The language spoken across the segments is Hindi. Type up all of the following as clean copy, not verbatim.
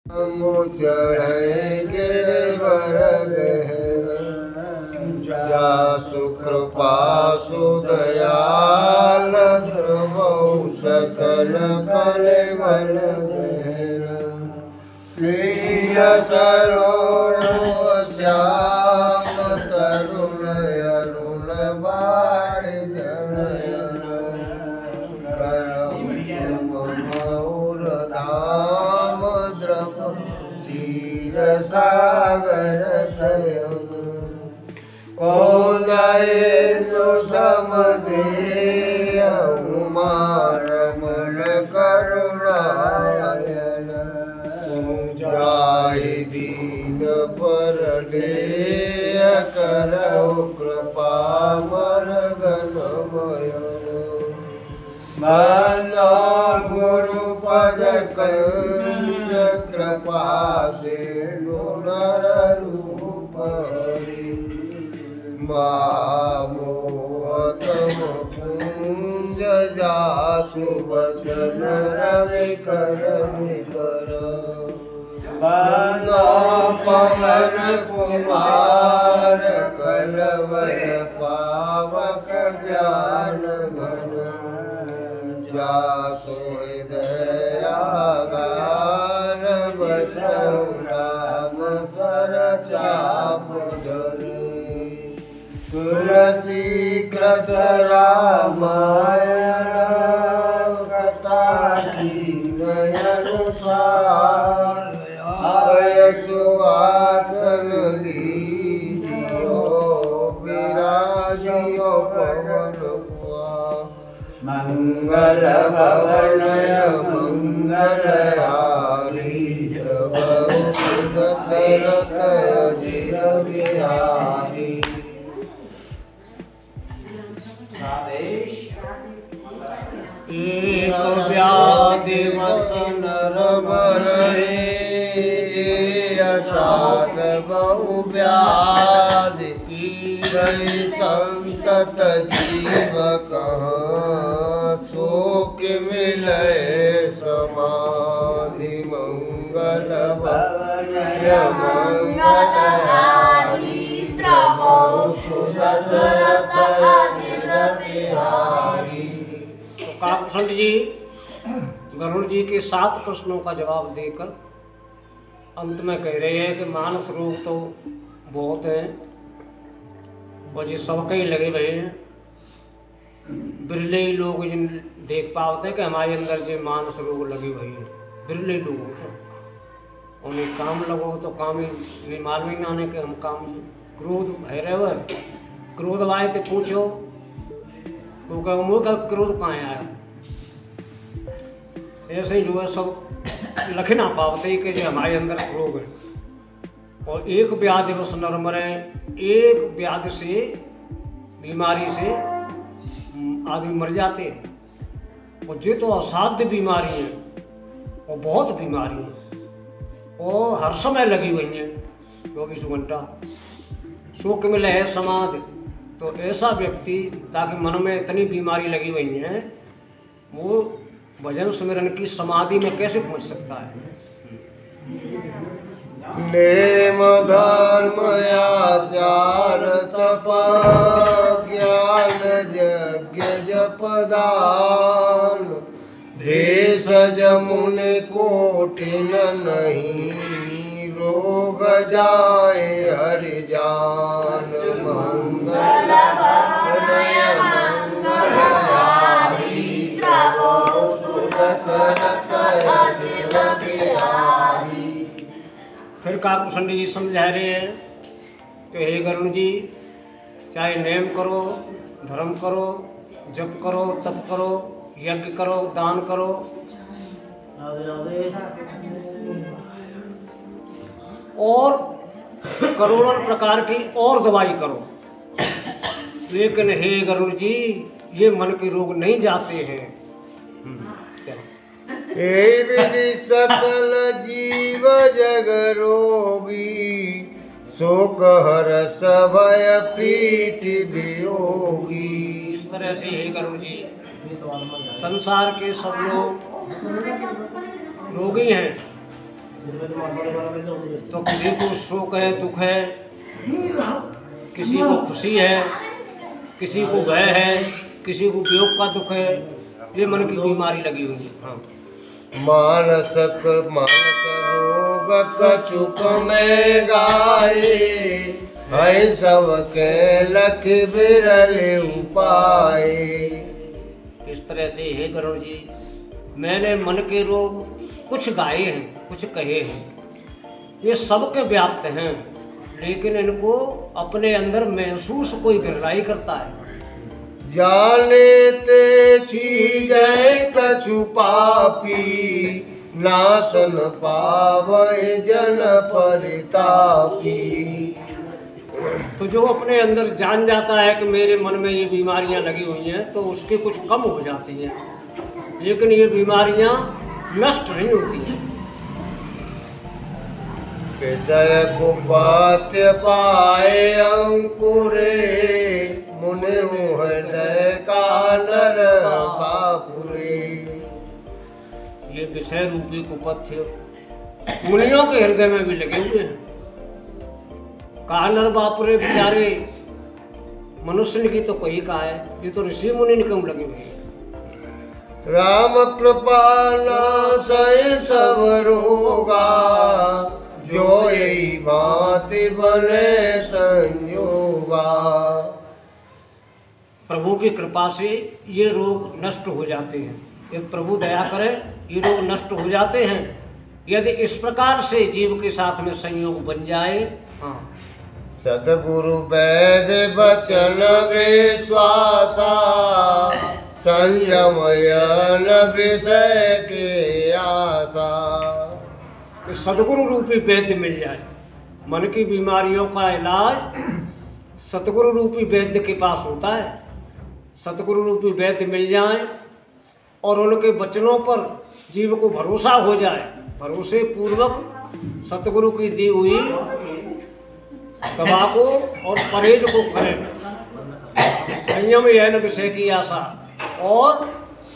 चढ़ेंगे जा सुकृपा सुदयाल ध्रुवौ सकल कलिमल लील सरोज श्याम तरुण अरुण बारिज नयन मौर धाम द्रव क्षीर सागर शयन कौंदयेन्दु समदेय उमा रमण करुणायन जाहि दीन परलेय करहु कृपा मर्दन मयन बंदो गुरुपद कंज कृपा सिंधु नर रूप मोहतम कुंज जासु वचन रवि कर निकर बंदो पवन कुमार कलवल पावक ज्ञान घन जासु हृदयागार बसौ राम सर चाप धरे तुलसी कृत रामायण कथा अनुसार सुआसन लीजियो विराजियो पवन मंगल भवन मंगलहारी जब सुध करत अजिर बिहारी एक व्याधि वसन रमरे असाध बहु व्याधि गई संतत जीव कहाँ शोक मिले समाधि मंगल भवन मंगलहारी त्रवौ सुदशरथ अजिर बिहारी। काकभूषण जी गरुड़ जी के 7 प्रश्नों का जवाब देकर अंत में कह रहे हैं कि मानस रोग तो बहुत हैं और ये सबके ही लगे हुए हैं। बिरले ही लोग जिन देख पाते हैं कि हमारे अंदर जो मानस रोग लगे हुए हैं, बिरले लोग होते उन्हें काम लगो तो काम ही नहीं मालूम ही ना आने के हम काम क्रोध है रहे हुए क्रोध आए तो पूछो तो मुँह का क्रोध कहाँ आया। ऐसे ही जो है सब लख ना पाते कि जो हमारे अंदर रोग है और एक व्याधि बस नर मरे, एक व्याधि से बीमारी से आदमी मर जाते हैं और जो तो असाध्य बीमारी है और बहुत बीमारी है और हर समय लगी हुई है 24 घंटा शोक मिले है समाधि। तो ऐसा व्यक्ति ताकि मन में इतनी बीमारी लगी हुई है वो भजन सुमिरन की समाधि में कैसे पहुंच सकता है। नेम धर्म आचार तपा ज्ञान यज्ञ जप दान भेषज मुनि कोटिन नहीं रोग जाए हरि जान मंगल भवनय मंगलहारी त्रवौ सुदशरथ अजिर बिहारी। फिर काकभूषण जी समझा रहे हैं कि हे गरुड़ जी चाहे नेम करो धर्म करो जप करो तप करो यज्ञ करो दान करो और करोड़ों प्रकार की और दवाई करो, लेकिन हे गरुड़ जी ये मन के रोग नहीं जाते हैं। हे विधि सकल जीव जग रोगी शोक हरस भय प्रीति वियोगी। इस तरह से हे गरुड़ जी संसार के सब लोग रोगी हैं तो किसी को शोक है, दुख है, किसी को खुशी है, किसी को भय है, किसी को वियोग का दुख है, ये मन की बीमारी लगी हुई है। हाँ। मानस रोग कछुक में गाए, है सबके लख बिरल उपाय। इस तरह से हे गरुड़ जी, मैंने मन के रोग कुछ गाए हैं, कुछ कहे हैं, ये सबके व्याप्त हैं, लेकिन इनको अपने अंदर महसूस कोई गिरराई करता है। जाने ते चीज कछु पापी, नासन पावै जन परितापी। तो जो अपने अंदर जान जाता है कि मेरे मन में ये बीमारियां लगी हुई हैं, तो उसके कुछ कम हो जाती हैं, लेकिन ये बीमारियां नष्ट नहीं होती हैं। विषय कुपात्य पाए अंकुरे, मुनि हृदय का नर बापुरे। ये विषय रूपी कुपथ्य मुनियों के हृदय में भी लगे हुए हैं। कहा नर बापुरे, बेचारे मनुष्य ने की तो कोई कहा है, ये तो ऋषि मुनि ने क्यों लगे हुए हैं। राम कृपा नासै सब रोगा, जो यही भांति बने संयोगा। प्रभु की कृपा से ये रोग नष्ट हो जाते हैं। यदि प्रभु दया करे ये रोग नष्ट हो जाते हैं, यदि इस प्रकार से जीव के साथ में संयोग बन जाए। हाँ। सद्गुरु वैद बचन विश्वासा, संयमयन विषय के आशा। कि सद्गुरु रूपी वैद्य मिल जाए, मन की बीमारियों का इलाज सतगुरु रूपी वैद्य के पास होता है। सतगुरु रूपी वैद्य मिल जाए और उनके वचनों पर जीव को भरोसा हो जाए, भरोसे पूर्वक सतगुरु की दी हुई दवा को और परहेज को करें। संयम यह न विषय की आशा, और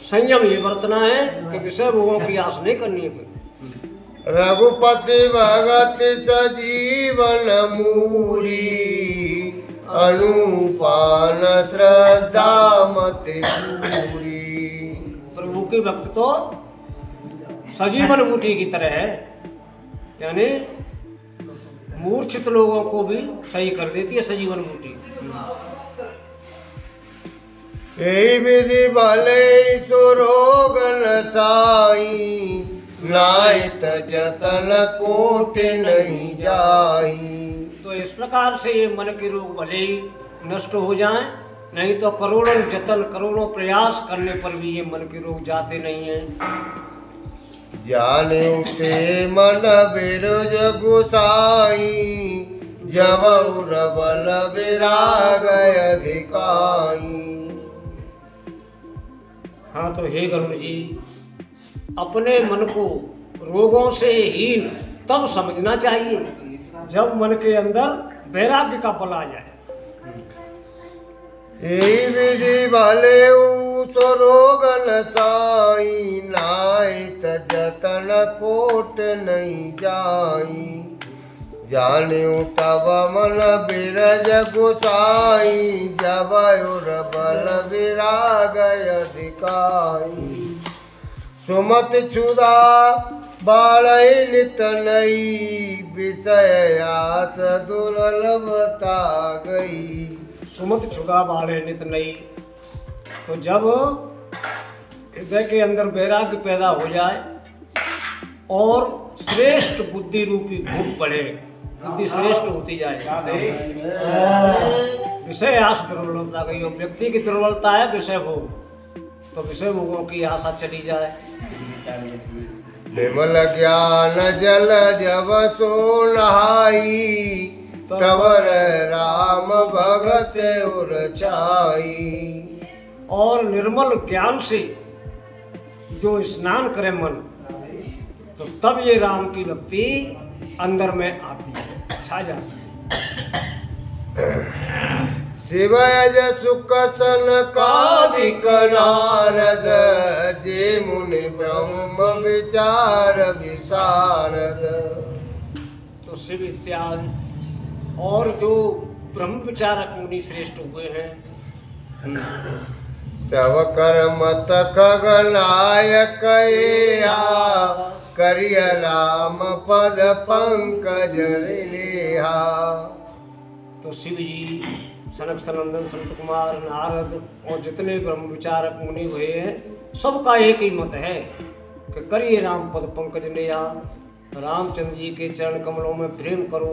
संयम ये बरतना है कि विषय भोगों की आस नहीं करनी है। रघुपति भगत सजीवन मूरी, अनुपान श्रद्धा मति पूरी। प्रभु की भक्त तो सजीवन बूटी की तरह है, यानी मूर्छित लोगों को भी सही कर देती है सजीवन बूटी। यही विधि भले सो रोग न साई, नाहित जतन कोट नहीं जाई। तो इस प्रकार से ये मन के रोग भले ही नष्ट हो जाएं, नहीं तो करोड़ों जतन, करोड़ों प्रयास करने पर भी ये मन के रोग जाते नहीं हैं। जाने उते मन बिरुज गुसाई, जब बल विराग अधिकाई। हाँ, तो हे गरुड़ जी, अपने मन को रोगों से हीन तब समझना चाहिए जब मन के अंदर वैराग्य का बल आ जाए। यही विधि भले सो रोग न साई, नाहित जतन कोट नहीं जाई। जानियो तब मन बिरज गुसाई, जब बल विराग अधिकाई। सुमत क्षुधा बालई नित नई, विषय आस दुर्लभता गई। सुमत क्षुधा बाढ़े नित नई, तो जब हृदय के अंदर वैराग्य पैदा हो जाए और श्रेष्ठ बुद्धि रूपी भूख बढ़े, बुद्धि श्रेष्ठ होती जाए, विषय आस दुर्बलता गई। और व्यक्ति की दुर्बलता है विषय भोग, तो विषय भोगों की आशा चली जाए। निर्मल ज्ञान जल जब सो नहाई, तवर राम भगत उर छाई। और निर्मल ज्ञान से जो स्नान करे मन, तो तब ये राम की भक्ति अंदर में आती है, छा जाती है। शिवयज सुख सनकादिक नारद जे मुनि ब्रह्म विचार विशारद। तो शिव इत्यादि और जो ब्रह्म विचारक मुनि श्रेष्ठ हुए हैं, सब कर्मत खगनायक करिय राम पद पंकज नेहा। तो शिव जी, सनक सनंदन, संत कुमार, नारद और जितने ब्रह्म विचारक मुनि हुए हैं, सबका एक ही मत है कि करिए राम पद पंकज नेहा, रामचंद्र जी के चरण कमलों में प्रेम करो।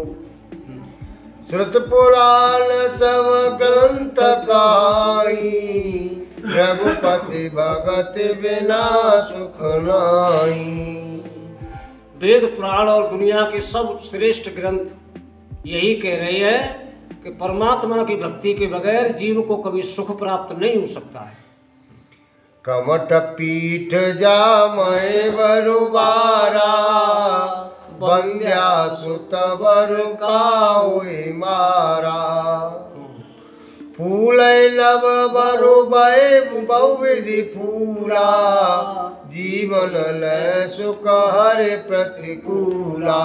श्रुत पुराण सब ग्रंथ गाई, रघुपति भगत बिना सुख नाई। वेद पुराण और दुनिया के सब श्रेष्ठ ग्रंथ यही कह रहे हैं कि परमात्मा की भक्ति के बगैर जीव को कभी सुख प्राप्त नहीं हो सकता है। कमठ पीठ जामय बरुबारा, बंध्या सुत वर काहुई मारा। फूल नव बरु बहुविधि फूला, जीवन लय सुख हरे प्रतिकूला।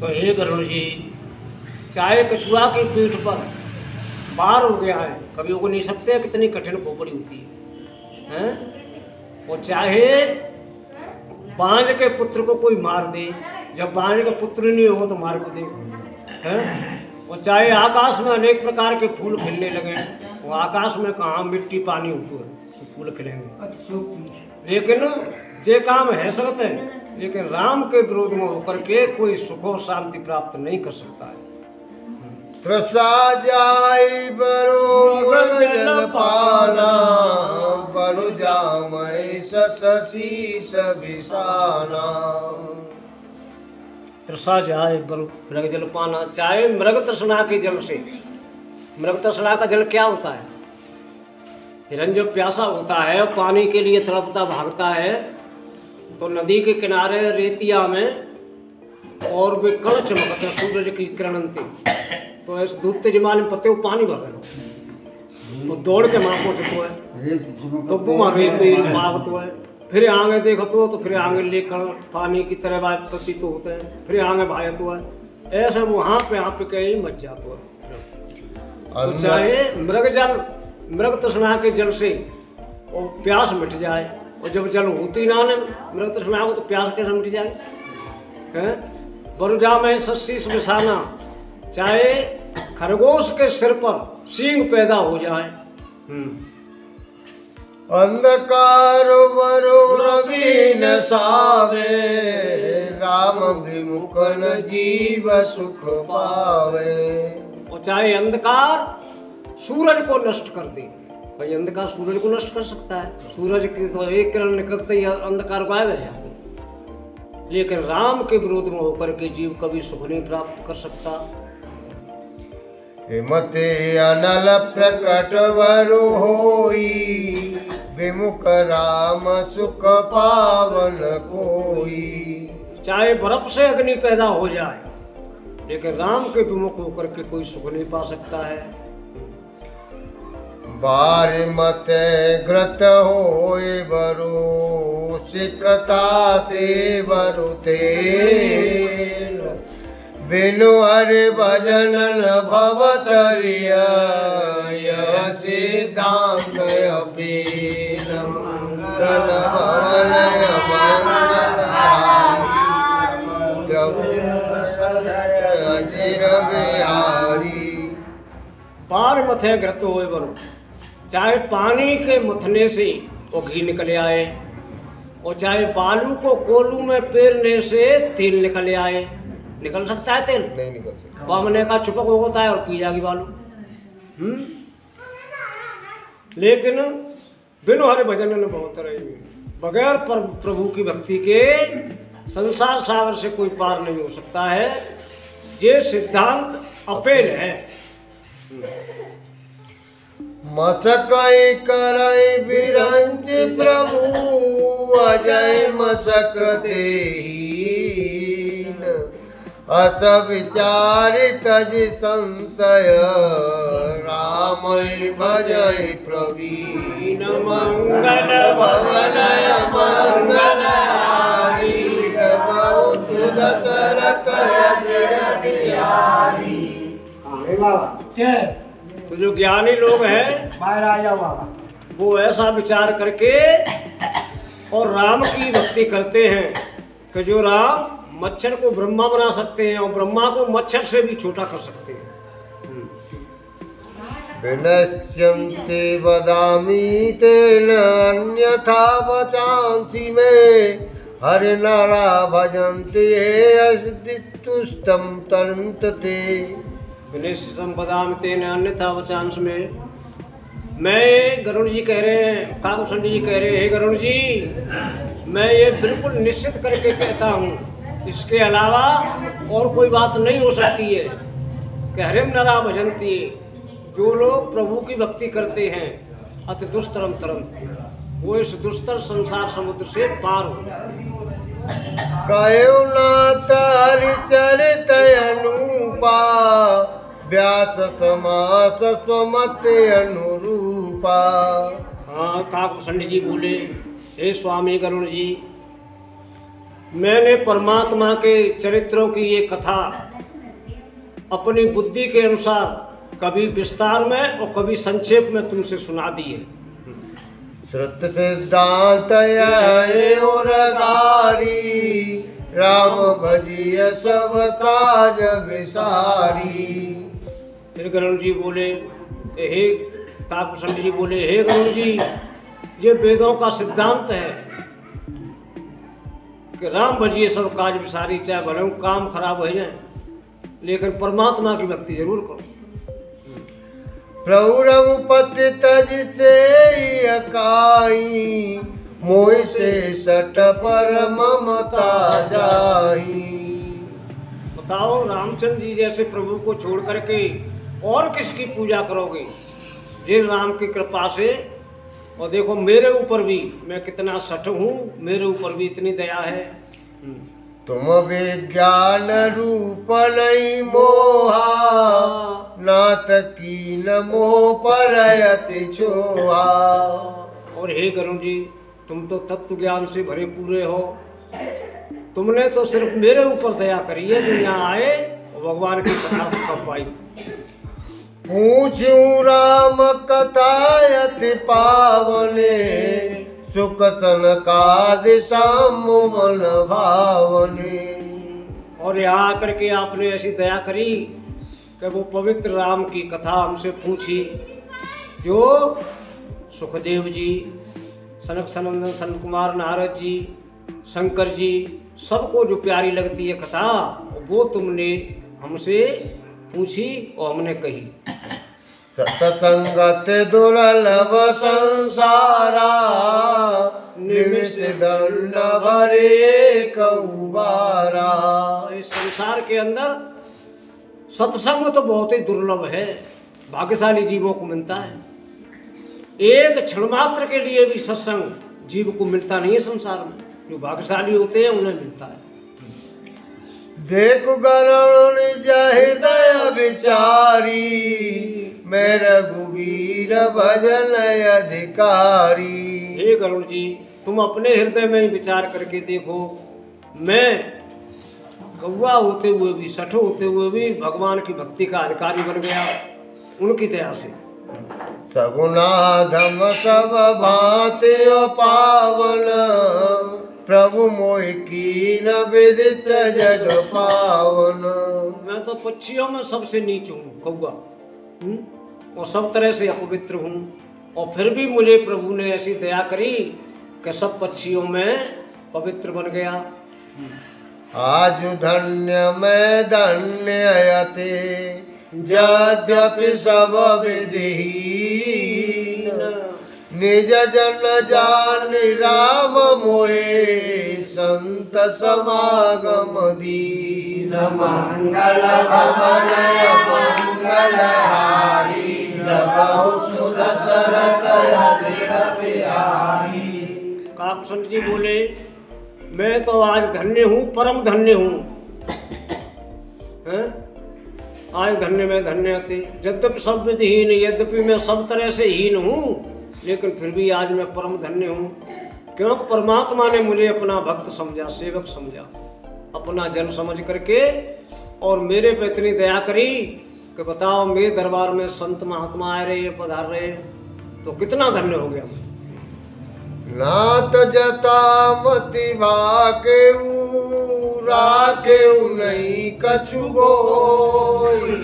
तो हे गरुड़ जी, चाहे कछुआ की पीठ पर बार हो गया है, कभी वो नहीं सकते कितनी कठिन खोपड़ी होती है, वो चाहे बांझ के पुत्र को कोई मार दे, जब बांझ का पुत्र नहीं हो तो मार को दे, हैं? वो चाहे आकाश में अनेक प्रकार के फूल खिलने लगे, वो आकाश में कहाँ मिट्टी पानी होती है, फूल खिलेंगे, लेकिन जे काम है सकते हैं, लेकिन राम के विरोध में होकर के कोई सुख और शांति प्राप्त नहीं कर सकता है। त्रसा जाई बरु मृग जल पाना, बरु जामय शशीष विषाना। त्रसा जाए बरु मृग जल पाना, चाहे मृग तृष्णा के जल से। मृग तृष्णा का जल क्या होता है? हिरन जब प्यासा होता है, पानी के लिए तड़पता भागता है, तो नदी के किनारे रेतिया में और वे कण चमकते सूरज की किरणंती, तो ऐसे दूधते जमाने में पत्ते पानी भर रहे हो, तो दौड़ के माँ पहुँचे तो है, तो वो रेती पावत है, फिर आगे देखो तो फिर आगे लेकर पानी की तरह बात प्रतीत होते हैं, फिर आगे भागत हुआ है, ऐसे वहाँ पे आप कहीं मच जाते है। तो चाहे मृग तृष्णा के जल से और प्यास मिट जाए, और जब जल होती ना मृग तृष्णा हो तो प्यास कैसे मिट जाए, हैं? बरुजा में शशीष विषाना, चाहे खरगोश के सिर पर सींग पैदा हो जाए, अंधकार बरु रवि न सावे, राम विमुख न जीव सुख पावे। और चाहे अंधकार सूरज को नष्ट कर दे, भाई अंधकार सूरज को नष्ट कर सकता है, सूरज की तो एक किरण निकलते ही अंधकार गायब हो जाता है, लेकिन राम के विरोध में होकर के जीव कभी सुख नहीं प्राप्त कर सकता। हिमते अनल प्रकट बरु होई, विमुख राम सुख पावन कोई। चाहे बर्फ से अग्नि पैदा हो जाए, लेकिन राम के विमुख होकर के कोई सुख नहीं पा सकता है। बार मत ग्रत होए बरु, सिकता ते बरु तेल, बिनु हरि भजन न भवतरिय, यह सिद्धांत अपील। मंगल भवन अजिर बिहारी। बार मथे घृत होए बरु, चाहे पानी के मुथने से वो घी निकल आए, और चाहे बालू को कोलू में पेरने से तेल निकल आए। निकल सकता है तेल? नहीं निकल सकता। बामने का चुपक होता है और पी जाएगी बालू। लेकिन बिनु हरि भजन न बहुत रही, बगैर प्रभु की भक्ति के संसार सागर से कोई पार नहीं हो सकता है। ये सिद्धांत अपेल है। मसकई करई बिरंच प्रभु, अजय मसक देहीन, अस विचारि तज संशय, रामय भजय प्रवीण मंगल भवनय मंगलहारी जपौ सुर सरत अजर बिहारी। तो जो ज्ञानी लोग हैं वो ऐसा विचार करके और राम की भक्ति करते हैं कि जो राम मच्छर को ब्रह्मा बना सकते हैं और ब्रह्मा को मच्छर से भी छोटा कर सकते हैं। विनश्यन्ते वदामि तेन अन्यथा वचांसि मे हरिनारा भजन्ते अस्ति तुष्टं तन्ते। विनश्यतं वदामि तेन अन्यथा वचांसि मे। मैं गरुड़ जी कह रहे हैं, काकुशंड जी कह रहे हैं, हे गरुड़ जी मैं ये बिल्कुल निश्चित करके कहता हूँ, इसके अलावा और कोई बात नहीं हो सकती है कि हरिम नरा भजंती, जो लोग प्रभु की भक्ति करते हैं अति दुष्तरम तरंती, वो इस दुष्तर संसार समुद्र से पार हो जाते। कयो नाथ हरिचरित अनुपा व्यास समास स्वमते अनुरूपा। हाँ, काकुशंड जी बोले, हे स्वामी गरुड़ जी मैंने परमात्मा के चरित्रों की ये कथा अपनी बुद्धि के अनुसार कभी विस्तार में और कभी संक्षेप में तुमसे सुना दी है। श्रुत सिद्धांत और गारी राम भजिय सब काज विसारी। फिर गरुड़ जी बोले, हे काकुशंड जी बोले, हे गरुड़ जी ये वेदों का सिद्धांत है कि राम भजिए सब काज विसारी, चाहे भले काम खराब हो जाए लेकिन परमात्मा की भक्ति जरूर करो। प्रभु रघुपति तज से अकाई मोहि से सट पर ममता जाई। बताओ रामचंद्र जी जैसे प्रभु को छोड़ करके और किसकी पूजा करोगे जिन राम की कृपा से। और देखो मेरे ऊपर भी मैं कितना सठ हूँ, मेरे ऊपर भी इतनी दया है। तुम विज्ञान रूप नहीं मोहा नाथ की नमो परयति छोहा। और हे गरुड़ जी तुम तो तत्व ज्ञान से भरे पूरे हो, तुमने तो सिर्फ मेरे ऊपर दया करी है जो यहाँ आए और भगवान की कथा कर पाई। पूछूं राम कथायति पावने सुख सनकादि मन भावने। और यहाँ आकर के आपने ऐसी दया करी कि वो पवित्र राम की कथा हमसे पूछी जो सुखदेव जी, सनक सनंदन, सनत कुमार, नारद जी, शंकर जी सबको जो प्यारी लगती है कथा वो तुमने हमसे पूछी और हमने कही। सतसंगत दुर्लभ संसारा निमिष दंड भरे कौबारा। इस संसार के अंदर सत्संग तो बहुत ही दुर्लभ है, भाग्यशाली जीवों को मिलता है। एक क्षण मात्र के लिए भी सत्संग जीव को मिलता नहीं है संसार में, जो भाग्यशाली होते हैं उन्हें मिलता है। देखो गरुड़ निज हृदय विचारी मैं रघुवीर भजन अधिकारी। हे गरुड़ जी तुम अपने हृदय में ही विचार करके देखो, मैं कौवा होते हुए भी, सठ होते हुए भी भगवान की भक्ति का अधिकारी बन गया उनकी दया से। सगुना धम सब भांति पावन प्रभु मोहि कीन विदित जग पावन। मैं तो पक्षियों में सबसे नीच हूँ, कौवा, और सब तरह से अपवित्र हूँ, और फिर भी मुझे प्रभु ने ऐसी दया करी कि सब पक्षियों में पवित्र बन गया। आज धन्य मैं धन्य अयते यद्यपि सब विधिहीन निज जन जान राम मोहे संत समागम दीन। मंगल भवन मंगलहारी सुर सरत बिहारी। काकुशंड जी बोले मैं तो आज धन्य हूँ, परम धन्य हूँ। आय धन्य में धन्य थी। यद्यपि सब विधिहीन, यद्यपि मैं सब तरह से हीन हूँ, लेकिन फिर भी आज मैं परम धन्य हूँ, क्योंकि परमात्मा ने मुझे अपना भक्त समझा, सेवक समझा, अपना जन समझ करके, और मेरे पे इतनी दया करी कि बताओ मेरे दरबार में संत महात्मा आ रहे हैं, पधार रहे हैं, तो कितना धन्य हो गया। नाथ जता मति राखेऊ नहीं कछु गोई,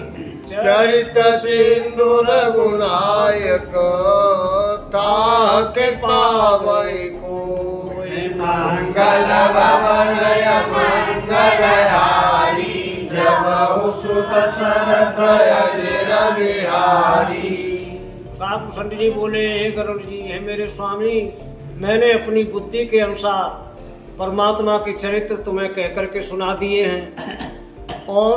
चरित सिंधु रघुनायक ताके पावै कोई। मंगल भवन मंगलहारी, जब सुत शरथ अजर बिहारी। काकुशंड जी बोले, हे गरुड़ जी, हे मेरे स्वामी, मैंने अपनी बुद्धि के अनुसार परमात्मा के चरित्र तुम्हें कह करके सुना दिए हैं, और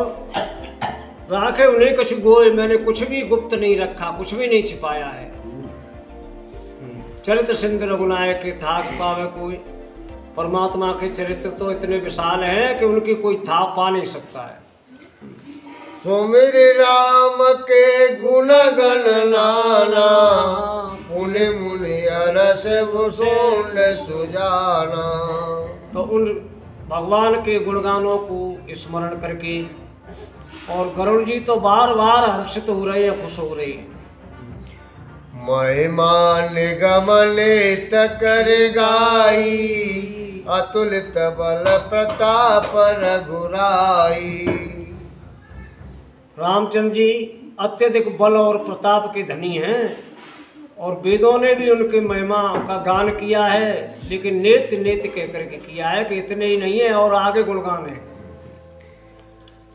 राखे उन्हें कुछ गोए, मैंने कुछ भी गुप्त नहीं रखा, कुछ भी नहीं छिपाया है। चरित्र सिंधु रघुनायक के थाक पावे कोई। परमात्मा के चरित्र तो इतने विशाल हैं कि उनकी कोई था पा नहीं सकता है। सुमिर राम के गुण गण नाना, पुनि मुनि अरस भूषण सुजाना। तो उन भगवान के गुणगानों को स्मरण करके, और गरुड़ जी तो बार बार हर्षित हो रहे हैं, खुश हो रहे हैं। महिमा निगम नेत कर गाई, अतुलित बल प्रताप रघुराई। रामचंद्र जी अत्यधिक बल और प्रताप के धनी हैं, और वेदों ने भी उनके महिमा का गान किया है, लेकिन नेत नेत कह करके किया है कि इतने ही नहीं है, और आगे गुणगान है।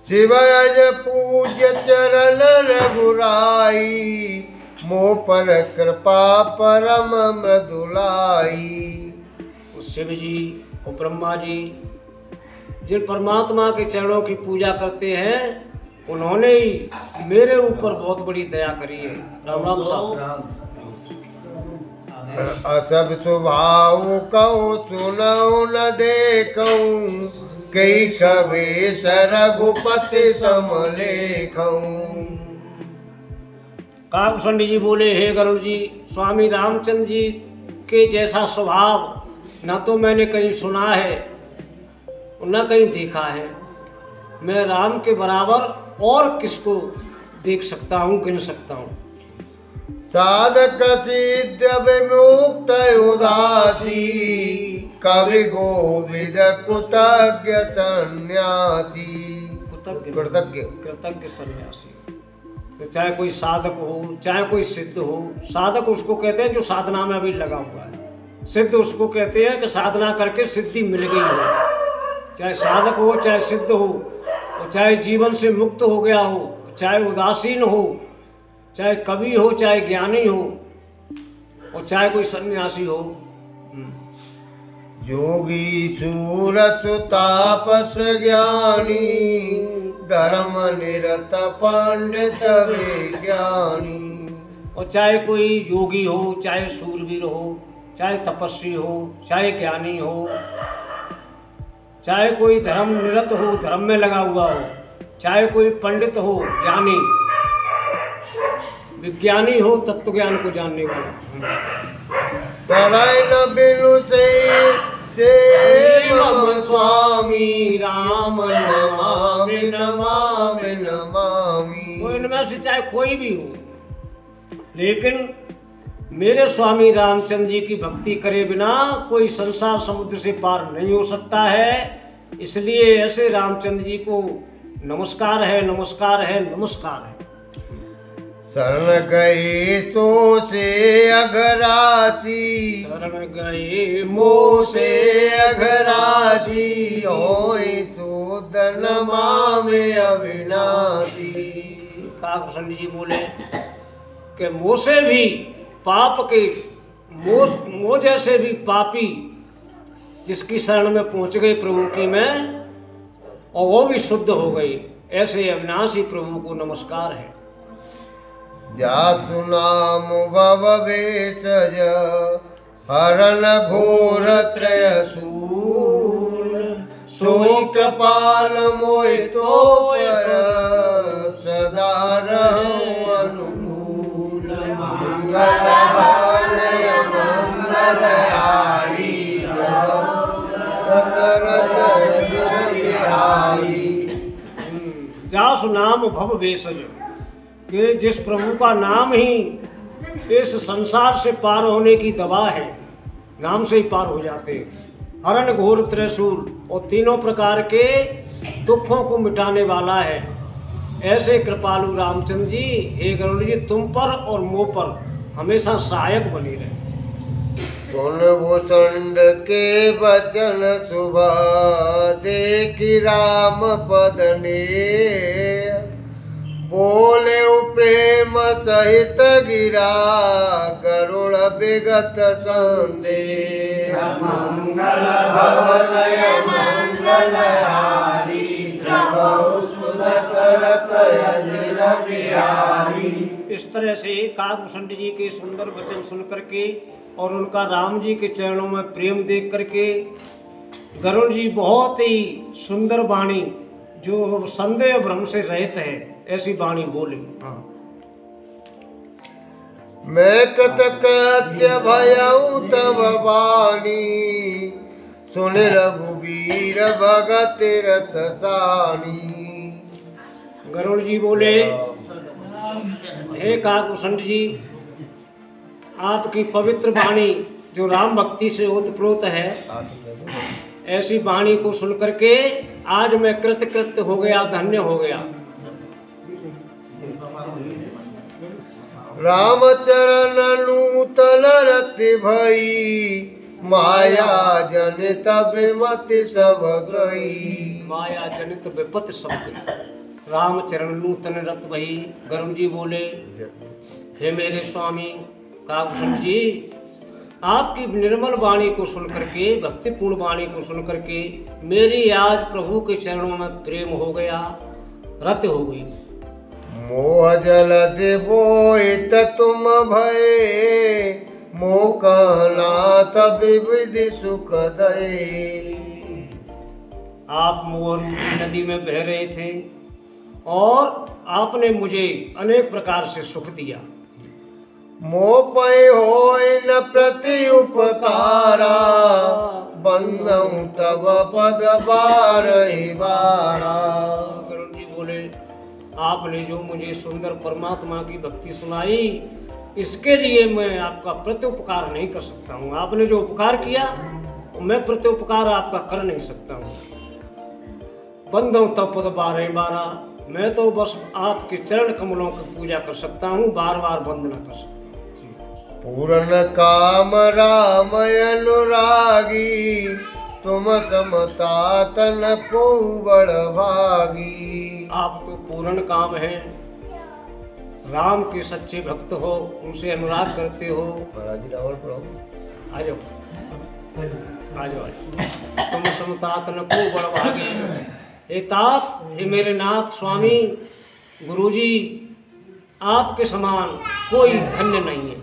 शिवज पूज्य चरण रघुराई, मोह पर कृपा परम मृदुलाई। शिव जी और ब्रह्मा जी जिन परमात्मा के चरणों की पूजा करते हैं, उन्होंने ही मेरे ऊपर बहुत बड़ी दया करी है। राम राम साहब। असब स्वभाव कहो सुनऊ न देखऊं, कई कवे रघुपति समलेखऊं। काकुशंड जी बोले, हे गरुड़ जी, स्वामी रामचंद्र जी के जैसा स्वभाव न तो मैंने कहीं सुना है और न कहीं देखा है। मैं राम के बराबर और किसको देख सकता हूँ, गिन सकता हूँ। साधक सिद्ध विमुक्त उदासी, कवि गोविद कृतज्ञ सन्यासी। कृतज्ञ सन्यासी। तो चाहे कोई साधक हो, चाहे कोई सिद्ध हो। साधक उसको कहते हैं जो साधना में अभी लगा हुआ है। सिद्ध उसको कहते हैं कि साधना करके सिद्धि मिल गई हो। चाहे साधक हो, चाहे सिद्ध हो, और चाहे जीवन से मुक्त हो गया हो, चाहे उदासीन हो, चाहे कवि हो, चाहे ज्ञानी हो, और चाहे कोई सन्यासी हो। योगी सूरत तापस ज्ञानी, धर्म निरत पंडित विज्ञानी। और चाहे कोई योगी हो, चाहे सूरवीर हो, चाहे तपस्वी हो, चाहे ज्ञानी हो, चाहे कोई धर्म निरत हो, धर्म में लगा हुआ हो, चाहे कोई पंडित हो, ज्ञानी, विज्ञानी हो, तत्व ज्ञान को जानने वाला। तराय न बिनु से मम स्वामी, राम नमामि नमामि नमामि। तो इनमें से चाहे कोई भी हो, लेकिन मेरे स्वामी रामचंद्र जी की भक्ति करे बिना कोई संसार समुद्र से पार नहीं हो सकता है। इसलिए ऐसे रामचंद्र जी को नमस्कार है, नमस्कार है, नमस्कार है। शरण गए तो से अघरासी, शरण गए मोह से अघरासी, होई सूद नमामि अविनाशी। काकुशंड जी बोले कि मोह से भी पाप के, मोह जैसे भी पापी जिसकी शरण में पहुंच गए प्रभु की में, और वो भी शुद्ध हो गई, ऐसे अविनाशी प्रभु को नमस्कार है। जासु नाम भव भेषज, हरन घोर त्रयशूल, सोई कृपाल मोहि तो पर, भवनय मंगलहारी दशरथ अजिर बिहारी। जासु नाम भव भेषज, ये जिस प्रभु का नाम ही इस संसार से पार होने की दवा है, नाम से ही पार हो जाते हैं। हरण घोर त्रिशूल और तीनों प्रकार के दुखों को मिटाने वाला है। ऐसे कृपालु रामचंद्र जी, हे गरुड़ जी, तुम पर और मोह पर हमेशा सहायक बने रहे। सुन भूषण के वचन सुबह देखी राम पद ने, बोले प्रेम सहित गिरा गरुड़ विगत संदेह। मंगल भवनय मंगलहारी दशरथ अजिर बिहारी। इस तरह से काकभूषण जी के सुंदर वचन सुन करके और उनका राम जी के चरणों में प्रेम देख करके गरुड़ जी बहुत ही सुंदर वाणी, जो संदेह भ्रम से रहित है, ऐसी वाणी बोले। हाँ। मैं कृतकृत्य भयऊ तब वाणी, सुन रघुबीर भगत रथ सानी। गरुड़ जी बोले, हे काकभूषण जी, आपकी पवित्र वाणी जो राम भक्ति से ओतप्रोत है, ऐसी वाणी को सुन करके आज मैं कृतकृत्य हो गया, धन्य हो गया। राम चरण नूतन रति भई, माया जनित विमति सब गई। माया जनित विपत्ति सब गई। राम चरण नूतन रत भई। गरुड़ जी बोले, हे मेरे स्वामी काकभूषण जी, आपकी निर्मल वाणी को सुन करके, भक्तिपूर्ण वाणी को सुन करके मेरी आज प्रभु के चरणों में प्रेम हो गया, रत हो गई। मोह जल बोहित तुम भये, मोकनाथ विविधि सुख दये। आप मोह रूपी नदी में बह रहे थे और आपने मुझे अनेक प्रकार से सुख दिया। मोह पै होय न प्रति उपकारा, बंदऊ तब पद बारहि बारा। गरुड़ जी बोले, आपने जो मुझे सुंदर परमात्मा की भक्ति सुनाई, इसके लिए मैं आपका प्रत्युपकार नहीं कर सकता हूँ। आपने जो उपकार किया, मैं प्रत्युपकार आपका कर नहीं सकता हूँ। बंदों तब पद बारहि बारा, मैं तो बस आपके चरण कमलों की पूजा कर सकता हूँ, बार बार वंदना कर सकता हूँ। पूर्ण काम राम अनुरागी, तुम समतात न को बड़ भागी। आप तो पूर्ण काम है, राम के सच्चे भक्त हो, उनसे अनुराग करते हो। आ जाओ आ जाओ, तुम समतात न को बड़ भागी। हे तात, हे मेरे नाथ स्वामी गुरुजी, आपके समान कोई धन्य नहीं है।